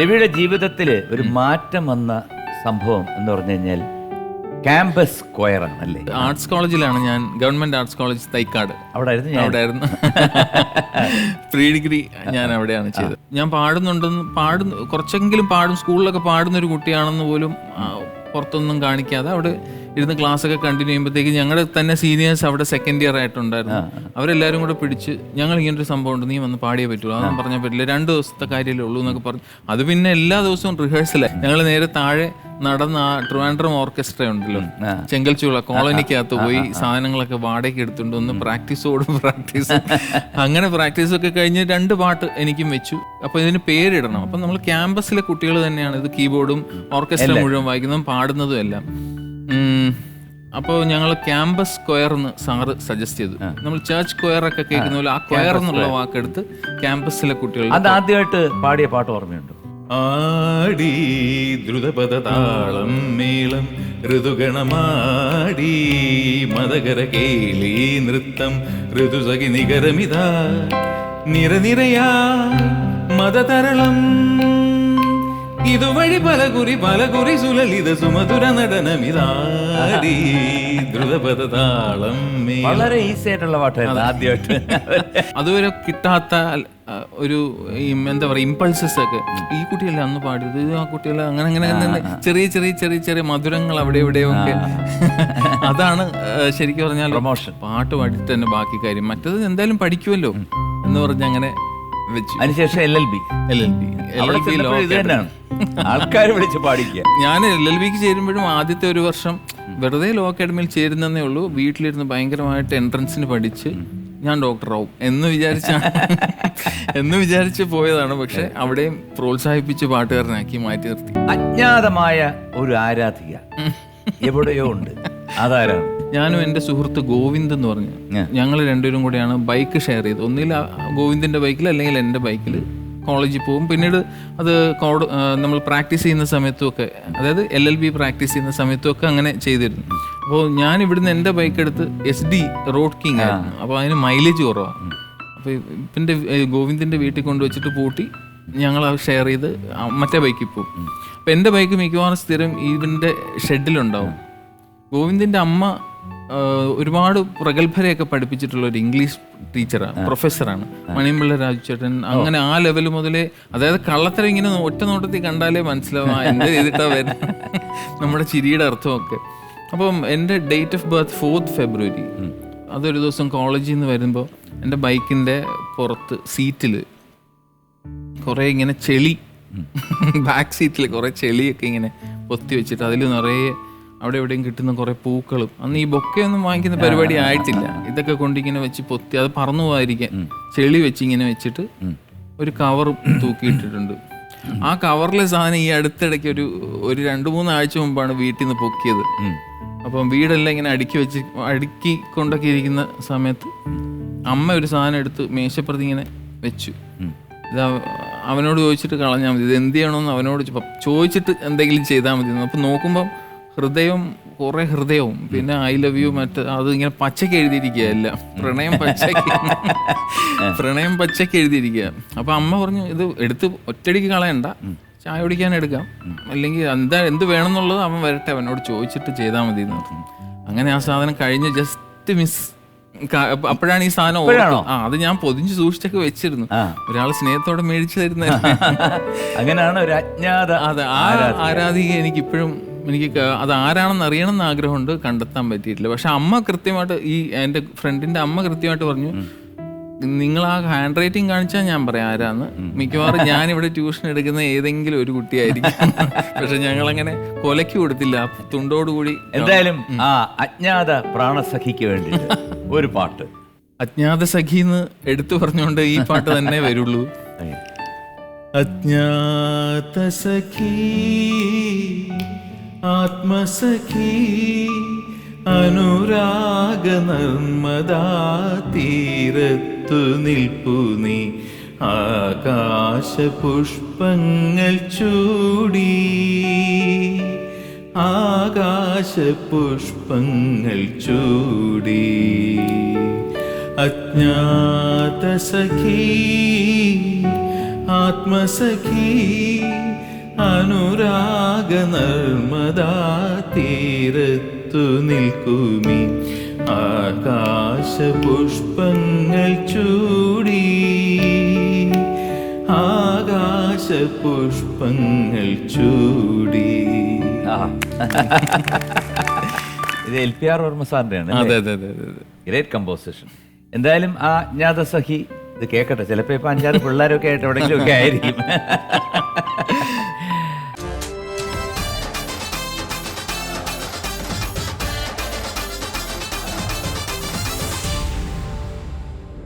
രവിയുടെ ജീവിതത്തിൽ ഒരു മാറ്റം വന്ന സംഭവം എന്ന് പറഞ്ഞു കഴിഞ്ഞാൽ ക്യാമ്പസ് സ്ക്വയർ ആണ് അല്ലേ? ആർട്സ് കോളേജിലാണ് ഞാൻ, ഗവൺമെന്റ് ആർട്സ് കോളേജ് തൈക്കാട്. അവിടെ ആയിരുന്നു പ്രീ ഡിഗ്രി ഞാൻ അവിടെയാണ് ചെയ്തത്. ഞാൻ കുറച്ചെങ്കിലും പാടും, സ്കൂളിലൊക്കെ പാടുന്ന ഒരു കുട്ടിയാണെന്ന് പോലും പുറത്തൊന്നും കാണിക്കാതെ അവിടെ ഇരുന്ന് ക്ലാസ്സൊക്കെ കണ്ടിന്യൂ ചെയ്യുമ്പോഴത്തേക്ക് ഞങ്ങളുടെ തന്നെ സീനിയേഴ്സ് അവിടെ സെക്കൻഡ് ഇയർ ആയിട്ടുണ്ടായിരുന്നു. അവരെല്ലാവരും കൂടെ പിടിച്ച് ഞങ്ങൾ ഇങ്ങനൊരു സംഭവം ഉണ്ട്, നീ വന്ന് പാടിയേ പറ്റുള്ളൂ, അതൊന്നും പറഞ്ഞാൽ പറ്റില്ല, 2 ദിവസത്തെ കാര്യമല്ലേ ഉള്ളൂ എന്നൊക്കെ പറഞ്ഞു. അത് പിന്നെ എല്ലാ ദിവസവും റിഹേഴ്സലായി. ഞങ്ങൾ നേരെ താഴെ നടന്ന ആ ട്രിവാൻഡ്രം ഓർക്കസ്ട്ര ഉണ്ടല്ലോ, ചെങ്കൽച്ചൂള കോളനിക്കകത്ത് പോയി സാധനങ്ങളൊക്കെ വാടകയ്ക്ക് എടുത്തുകൊണ്ട് ഒന്ന് പ്രാക്ടീസ് അങ്ങനെ പ്രാക്ടീസൊക്കെ കഴിഞ്ഞ് 2 പാട്ട് എനിക്കും വെച്ചു. അപ്പൊ ഇതിന് പേരിടണം. അപ്പൊ നമ്മൾ ക്യാമ്പസിലെ കുട്ടികൾ തന്നെയാണ് ഇത് കീബോർഡും ഓർക്കസ്ട്ര മുഴുവൻ വായിക്കുന്നതും പാടുന്നതും എല്ലാം. അപ്പോൾ ഞങ്ങൾ ക്യാമ്പസ് സ്ക്വയർ എന്ന് സാറ് സജസ്റ്റ് ചെയ്തു. നമ്മൾ ചർച്ച് സ്ക്വയർ ഒക്കെ കേൾക്കുന്ന പോലെ ആ സ്ക്വയർ എന്നുള്ള വാക്കെടുത്ത് ക്യാമ്പസിലെ കുട്ടികൾ. അത് ആദ്യമായിട്ട് പാടിയ പാട്ട് ഓർമ്മയുണ്ടോ? ആടി ദ്രുതപദതാളം മേളം ഋതുഗണമാടി മദകര കേളി നൃത്തം ഋതുസഖി നികരമിതാ നിരനിരയാ മദതരളം ഇതുവഴി പലകുറി സുലലിത സുമധുര നടനമിതാടി ദ്രുതപദതാളം. വളരെ ഈസി ആയിട്ടുള്ള പാട്ടായിരുന്നു ആദ്യമായിട്ട്. അതുവരെ കിട്ടാത്ത ഒരു എന്താ പറയുക ഇമ്പൾസസ് ഒക്കെ ഈ കുട്ടിയല്ല അന്ന് പാടിയത്, ആ കുട്ടിയല്ല അങ്ങനെ ചെറിയ മധുരങ്ങൾ അവിടെ ഇവിടെയൊക്കെ. അതാണ് ശരിക്കും പറഞ്ഞാൽ പ്രൊമോഷൻ. പാട്ട് പാടിയിട്ട് തന്നെ ബാക്കി കാര്യം, മറ്റത് എന്തായാലും പഠിക്കുമല്ലോ എന്ന് പറഞ്ഞ് അങ്ങനെ വെച്ചു. അതിനുശേഷം LLB ആൾക്കാർ വിളിച്ച് പാടിക്കുക. ഞാൻ LLBക്ക് ചേരുമ്പോഴും ആദ്യത്തെ 1 വർഷം വെറുതെ ലോ അക്കാഡമിയിൽ ചേരുന്നതേ ഉള്ളൂ. വീട്ടിലിരുന്ന് ഭയങ്കരമായിട്ട് എൻട്രൻസിന് പഠിച്ച് ഞാൻ ഡോക്ടറാവും എന്ന് വിചാരിച്ച് പോയതാണ്. പക്ഷെ അവിടെയും പ്രോത്സാഹിപ്പിച്ച് പാട്ടുകാരനാക്കി മാറ്റി നിർത്തി. അജ്ഞാതമായ ഒരു ആരാധിക എവിടെയോ ഉണ്ട്, അതാരാണ്? ഞാനും എൻ്റെ സുഹൃത്ത് ഗോവിന്ദ് എന്ന് പറഞ്ഞു, ഞങ്ങൾ 2 പേരും കൂടെയാണ് ബൈക്ക് ഷെയർ ചെയ്ത്. ഒന്നിൽ ഗോവിന്ദിന്റെ ബൈക്കിൽ അല്ലെങ്കിൽ എൻ്റെ ബൈക്കിൽ കോളേജിൽ പോകും. പിന്നീട് അത് നമ്മൾ പ്രാക്ടീസ് ചെയ്യുന്ന സമയത്തും ഒക്കെ, അതായത് LLB പ്രാക്ടീസ് ചെയ്യുന്ന സമയത്തും ഒക്കെ അങ്ങനെ ചെയ്തിരുന്നു. അപ്പോൾ ഞാൻ ഇവിടുന്ന് എൻ്റെ ബൈക്ക് എടുത്ത് SD റോഡ് കിങ് ആയിരുന്നു. അപ്പോൾ അതിന് മൈലേജ് കുറവാണ്. അപ്പോൾ പിന്നെ ഗോവിന്ദിൻ്റെ വീട്ടിൽ കൊണ്ടുവച്ചിട്ട് പൂട്ടി ഞങ്ങൾ ഷെയർ ചെയ്ത് മറ്റേ ബൈക്കിൽ പോകും. അപ്പോൾ എൻ്റെ ബൈക്ക് മിക്കവാറും സ്ഥിരം ഇതിൻ്റെ ഷെഡിലുണ്ടാവും. ഗോവിന്ദിൻ്റെ അമ്മ ഒരുപാട് പ്രഗത്ഭരെയൊക്കെ പഠിപ്പിച്ചിട്ടുള്ള ഒരു ഇംഗ്ലീഷ് ടീച്ചറാണ്, പ്രൊഫസറാണ്, മണിയമ്പിള്ള രാജുചേട്ടൻ. അങ്ങനെ ആ ലെവൽ മുതലേ, അതായത് കള്ളത്തരം ഇങ്ങനെ ഒറ്റ നോട്ടത്തിൽ കണ്ടാലേ മനസ്സിലാവും എന്ത് ചെയ്തിട്ടാ വരുന്നത്, നമ്മുടെ ചിരിയുടെ അർത്ഥമൊക്കെ. അപ്പം എൻ്റെ date of birth 4th February. അതൊരു ദിവസം കോളേജിൽ നിന്ന് വരുമ്പോൾ എൻ്റെ ബൈക്കിൻ്റെ പുറത്ത് സീറ്റിൽ കുറേ ഇങ്ങനെ ചെളി, ബാക്ക് സീറ്റിൽ കുറേ ചെളിയൊക്കെ ഇങ്ങനെ പൊത്തി വെച്ചിട്ട് അതിൽ നിറയെ അവിടെ എവിടെയും കിട്ടുന്ന കുറേ പൂക്കളും. അന്ന് ഈ ബൊക്കെയൊന്നും വാങ്ങിക്കുന്ന പരിപാടി ആയിട്ടില്ല. ഇതൊക്കെ കൊണ്ടിങ്ങനെ വെച്ച് പൊത്തി അത് പറന്നു പോകാതിരിക്കാൻ ചെളി വെച്ച് ഇങ്ങനെ വെച്ചിട്ട് ഒരു കവർ തൂക്കിയിട്ടിട്ടുണ്ട്. ആ കവറിലെ സാധനം ഈ അടുത്തിടയ്ക്ക് ഒരു 2-3 ആഴ്ച മുമ്പാണ് വീട്ടിൽ നിന്ന് പൊക്കിയത്. അപ്പം വീടെല്ലാം ഇങ്ങനെ അടുക്കി കൊണ്ടൊക്കെ ഇരിക്കുന്ന സമയത്ത് അമ്മ ഒരു സാധനം എടുത്ത് മേശപ്പുറത്ത് ഇങ്ങനെ വെച്ചു. ഇത് അവനോട് ചോദിച്ചിട്ട് കളഞ്ഞാൽ മതി, ഇത് എന്ത് ചെയ്യണമെന്ന് അവനോട് ചോദിച്ചിട്ട് എന്തെങ്കിലും ചെയ്താൽ മതി. അപ്പം നോക്കുമ്പം കുറേ ഹൃദയവും പിന്നെ ഐ ലവ് യു അത് ഇങ്ങനെ പച്ചക്ക് എഴുതിയിരിക്കുക, എല്ലാം പ്രണയം പച്ചക്ക് എഴുതിയിരിക്കുക. അപ്പൊ അമ്മ പറഞ്ഞു, ഇത് എടുത്ത് ഒറ്റടിക്ക് കളയണ്ട, ചായ കുടിക്കാൻ എടുക്കാം, അല്ലെങ്കിൽ എന്ത് വേണമെന്നുള്ളത് അവൻ വരട്ടെ, അവനോട് ചോദിച്ചിട്ട് ചെയ്താൽ മതി എന്ന് പറഞ്ഞു. അങ്ങനെ ആ സാധനം കഴിഞ്ഞ് ജസ്റ്റ് മിസ്. അപ്പോഴാണ് ഈ സാധനം അത് ഞാൻ പൊതിഞ്ഞ് സൂക്ഷിച്ചൊക്കെ വെച്ചിരുന്നു. ഒരാൾ സ്നേഹത്തോടെ മേടിച്ചു തരുന്ന. അങ്ങനെയാണ് ഒരു അജ്ഞാത ആരാധിക. എനിക്കിപ്പോഴും അത് ആരാണെന്ന് അറിയണം എന്ന് ആഗ്രഹമുണ്ട്, കണ്ടെത്താൻ പറ്റിയിട്ടില്ല. പക്ഷെ അമ്മ കൃത്യമായിട്ട്, എൻ്റെ ഫ്രണ്ടിന്റെ അമ്മ കൃത്യമായിട്ട് പറഞ്ഞു, നിങ്ങൾ ആ ഹാൻഡ് റൈറ്റിംഗ് കാണിച്ചാൽ ഞാൻ പറയാം ആരാന്ന്. മിക്കവാറും ഞാനിവിടെ ട്യൂഷൻ എടുക്കുന്ന ഏതെങ്കിലും ഒരു കുട്ടിയായിരിക്കും. പക്ഷെ ഞങ്ങളങ്ങനെ കൊലയ്ക്ക് കൊടുത്തില്ല, തുണ്ടോടുകൂടി. എന്തായാലും ആ അജ്ഞാത പ്രാണസഖിക്ക് വേണ്ടി ഒരു പാട്ട്. അജ്ഞാത സഖിന്ന് എടുത്തു പറഞ്ഞുകൊണ്ട് ഈ പാട്ട് തന്നെ വരുള്ളൂ. അജ്ഞാത സഖി ആത്മസഖി അനുരാഗ നർമ്മദാ തീരത്തു നിൽപ്പു നീ ആകാശ പുഷ്പങ്ങൾ ചൂടി ആകാശ പുഷ്പങ്ങൾ ചൂടി. അജ്ഞാത സഖി ആത്മസഖി അനുരാഗ നർമ്മദാ തീരത്തു നിൽക്കുമീ ആകാശ പുഷ്പങ്ങൾ ചൂടി, ആകാശ പുഷ്പങ്ങൾ ചൂടി. ഇത് LPR വർമ്മ സാറിൻ്റെയാണ്. അതെ അതെ അതെ അതെ. Great composition. എന്തായാലും ആ അജ്ഞാതസഖി ഇത് കേൾക്കട്ടെ. ചിലപ്പോൾ ഇപ്പം 5-6 പിള്ളേരൊക്കെ ആയിട്ട് എവിടെയെങ്കിലും ഒക്കെ ആയിരിക്കും.